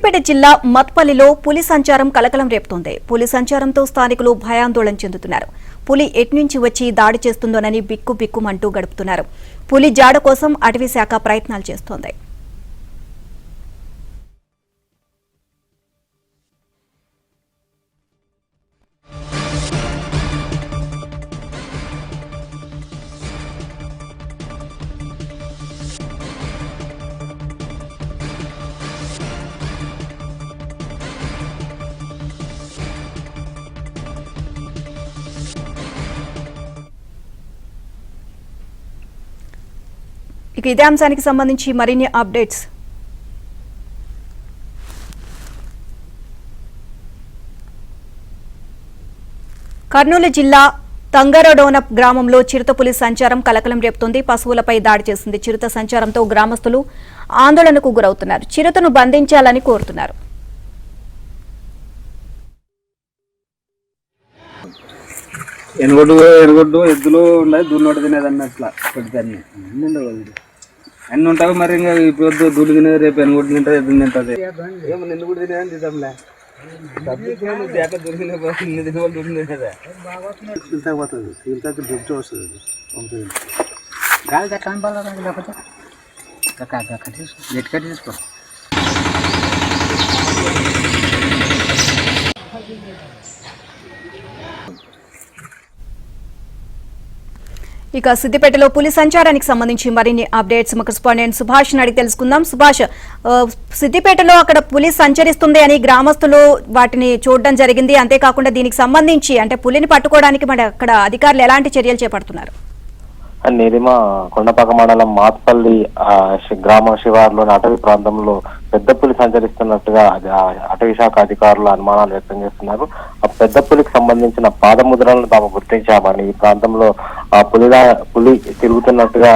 సిద్దిపేట జిల్లా మత్పల్లిలో పులి సంచారం కలకలం రేపుతోంది. పులి సంచారంతో స్థానికులు భయాందోళన చెందుతున్నారు. పులి ఎట్నుంచి వచ్చి దాడి చేస్తుందోనని బిక్కుబిక్కుమంటూ గడుపుతున్నారు. పులి జాడ కోసం అటవీ శాఖ ప్రయత్నాలు చేస్తోంది. ఇక ఇదే అంశానికి సంబంధించి మరిన్ని అప్డేట్స్. కర్నూలు జిల్లా తంగరడోన గ్రామంలో చిరుతపులి సంచారం కలకలం రేపుతోంది. పశువులపై దాడి చేసింది. చిరుత సంచారంతో గ్రామస్తులు ఆందోళనకు గురవుతున్నారు. చిరుతను బంధించాలని కోరుతున్నారు. ఎనుగొడ్డు ఎద్దులు ఉన్నాయి, దున్నోడు తినేది అన్నట్లా పెడితే అన్ని ఉంటాయి. మరి ఇంకా ఇప్పుడు దుడ్డు తినేది, రేపు ఎనుగొడ్డు తింటుంది, ఎద్దు తింటుంది. ఏమో నిన్ను కూడా తినేదని తింటాంలే. ఎట్లా దొరికిన దుడ్డు తినేదా పోతుంది, తీర్థకి దుడ్డు వస్తుంది. గాలి లేకపోతే గట్టి తీసుకో. ఇక సిద్దిపేటలో పులి సంచారానికి సంబంధించి మరిన్ని అప్డేట్స్ మా కరెస్పాండెంట్ సుభాష్ అడిగి తెలుసుకుందాం. సుభాష్, సిద్దిపేటలో అక్కడ పులి సంచరిస్తుంది అని గ్రామస్తులు వాటిని చూడడం జరిగింది. అంతేకాకుండా దీనికి సంబంధించి అంటే పులిని పట్టుకోవడానికి మరి అక్కడ అధికారులు ఎలాంటి చర్యలు చేపడుతున్నారు? నీలిమ కొండపాక మండలం మాత్పల్లి గ్రామ శివారులోని అటవీ ప్రాంతంలో పెద్ద పులి సంచరిస్తున్నట్టుగా అటవీ శాఖ అధికారులు అనుమానాలు వ్యక్తం చేస్తున్నారు. ఆ పెద్ద పులికి సంబంధించిన పాదముద్రలను తాము గుర్తించామని, ఈ ప్రాంతంలో పులి తిరుగుతున్నట్టుగా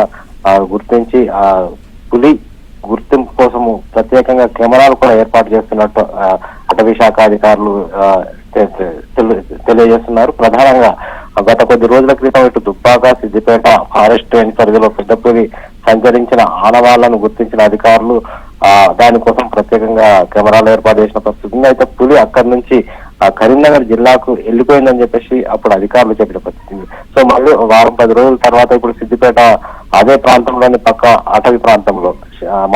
గుర్తించి ఆ పులి గుర్తింపు కోసము ప్రత్యేకంగా కెమెరాలు కూడా ఏర్పాటు చేస్తున్నట్టు అటవీ శాఖ అధికారులు తెలియజేస్తున్నారు. ప్రధానంగా గత కొద్ది రోజుల క్రితం ఇటు దుబ్బాక, సిద్దిపేట ఫారెస్ట్ రేంజ్ పరిధిలో పెద్ద పులి సంచరించిన ఆనవాళ్లను గుర్తించిన అధికారులు దానికోసం ప్రత్యేకంగా కెమెరాలు ఏర్పాటు చేసిన పరిస్థితి ఉంది. అయితే పులి అక్కడి నుంచి కరీంనగర్ జిల్లాకు వెళ్ళిపోయిందని చెప్పేసి అప్పుడు అధికారులు చెప్పిన పరిస్థితి. సో మళ్ళీ వారం 10 రోజుల తర్వాత ఇప్పుడు సిద్దిపేట అదే ప్రాంతంలోని పక్క అటవీ ప్రాంతంలో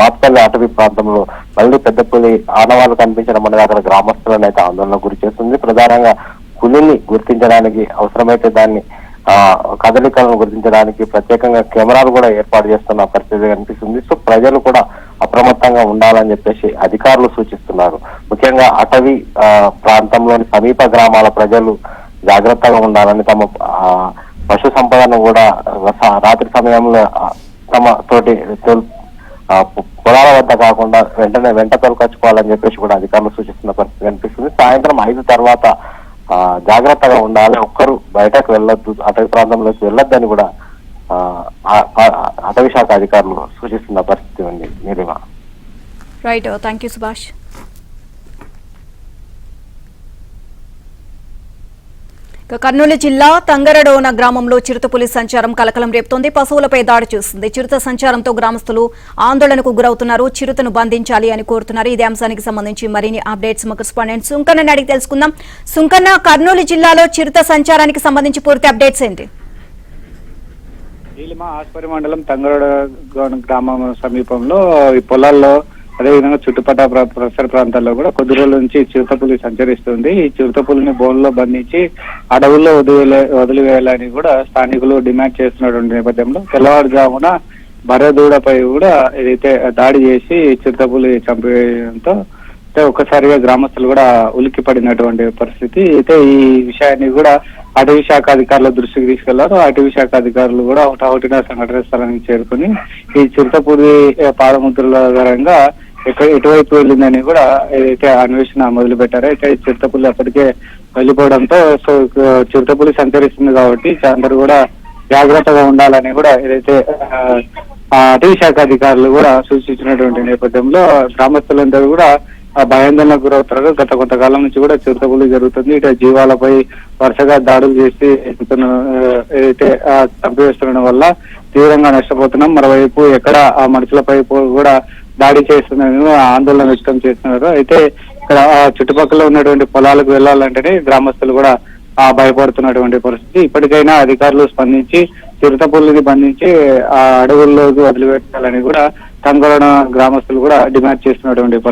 మాత్పల్లి అటవీ ప్రాంతంలో మళ్ళీ పెద్ద పులి ఆనవాళ్లు కనిపించడం అనేది అక్కడ గ్రామస్తులను అయితే ఆందోళనకు గురి చేస్తుంది. ప్రధానంగా పులిని గుర్తించడానికి అవసరమైతే దాన్ని కదలికలను గుర్తించడానికి ప్రత్యేకంగా కెమెరాలు కూడా ఏర్పాటు చేస్తున్న పరిస్థితి కనిపిస్తుంది. సో ప్రజలు కూడా అప్రమత్తంగా ఉండాలని చెప్పేసి అధికారులు సూచిస్తున్నారు. ముఖ్యంగా అటవీ ప్రాంతంలోని సమీప గ్రామాల ప్రజలు జాగ్రత్తగా ఉండాలని, తమ పశు సంపదను కూడా రాత్రి సమయంలో తమ తోటి పొలాల వద్ద కాకుండా వెంట తొలకొచ్చుకోవాలని చెప్పేసి కూడా అధికారులు సూచిస్తున్న పరిస్థితి కనిపిస్తుంది. సాయంత్రం 5 తర్వాత జాగ్రత్తగా ఉండాలి, ఒక్కరు బయటకు వెళ్ళొద్దు, అటవీ ప్రాంతంలోకి వెళ్ళొద్దని కూడా అటవీ శాఖ అధికారులు సూచిస్తున్న పరిస్థితి ఉంది. Neelima. Right, thank you Subhash. Kurnool జిల్లా తంగరడోన గ్రామంలో చిరుతపులి సంచారం కలకలం రేపుతోంది. పశువులపై దాడి చేస్తుంది. చిరుత సంచారంతో గ్రామస్తులు ఆందోళనకు గురవుతున్నారు. చిరుతను బంధించాలి అని కోరుతున్నారు. ఇదే అంశానికి సంబంధించి మరిన్ని అప్డేట్స్ మా కరెస్పాండెంట్ సుంకన్న అడిగి తెలుసుకుందాం. సుంకన్న, కర్నూలు జిల్లాలో చిరుత సంచారానికి సంబంధించి పూర్తి అప్డేట్స్ ఏంటి? ఆస్పరి మండలం తంగరడోన గ్రామం సమీపంలో ఈ పొలాల్లో, అదేవిధంగా చుట్టుపక్కల పరిసర ప్రాంతాల్లో కూడా కొద్ది రోజుల నుంచి చిరుతపులి సంచరిస్తుంది. ఈ చిరుతపులిని బోన్లో బంధించి అడవుల్లో వదిలివేయాలని కూడా స్థానికులు డిమాండ్ చేస్తున్నటువంటి నేపథ్యంలో తెల్లవారుజామున బర్రెదూడపై కూడా ఏదైతే దాడి చేసి చిరుతపులి చంపేయడంతో ఒక్కసారిగా గ్రామస్తులు కూడా ఉలిక్కి పడినటువంటి పరిస్థితి. అయితే ఈ విషయాన్ని కూడా అటవీ శాఖ అధికారుల దృష్టికి తీసుకెళ్లారు. అటవీ శాఖ అధికారులు కూడా హుటాహుటిన సంఘటన స్థలానికి చేరుకుని ఈ చిరుతపులి పాదముద్రల ఆధారంగా ఎటువైపు వెళ్ళిందని కూడా ఏదైతే అన్వేషణ మొదలు పెట్టారో, అయితే చిరుతపులి అప్పటికే వెళ్ళిపోవడంతో సో చిరుతపులి సంచరిస్తుంది కాబట్టి అందరూ కూడా జాగ్రత్తగా ఉండాలని కూడా ఏదైతే అటవీ శాఖ అధికారులు కూడా సూచించినటువంటి నేపథ్యంలో గ్రామస్తులందరూ కూడా భయాందోళనకు గురవుతారు. గత కొంతకాలం నుంచి కూడా చిరుతపులి జరుగుతుంది. ఇటు జీవాలపై వరుసగా దాడులు చేసి ఏదైతే చంపివేస్తుండడం వల్ల తీవ్రంగా నష్టపోతున్నాం. మరోవైపు ఎక్కడ ఆ మనుషులపై కూడా దాడి చేస్తున్నారని ఆందోళన వ్యక్తం చేస్తున్నారు. అయితే ఇక్కడ చుట్టుపక్కల ఉన్నటువంటి పొలాలకు వెళ్లాలంటేనే గ్రామస్తులు కూడా భయపడుతున్నటువంటి పరిస్థితి. ఇప్పటికైనా అధికారులు స్పందించి చిరుతపులిని బంధించి ఆ అడవుల్లోకి వదిలిపెట్టాలని కూడా తంగరడ గ్రామస్తులు కూడా డిమాండ్ చేస్తున్నటువంటి పరిస్థితి.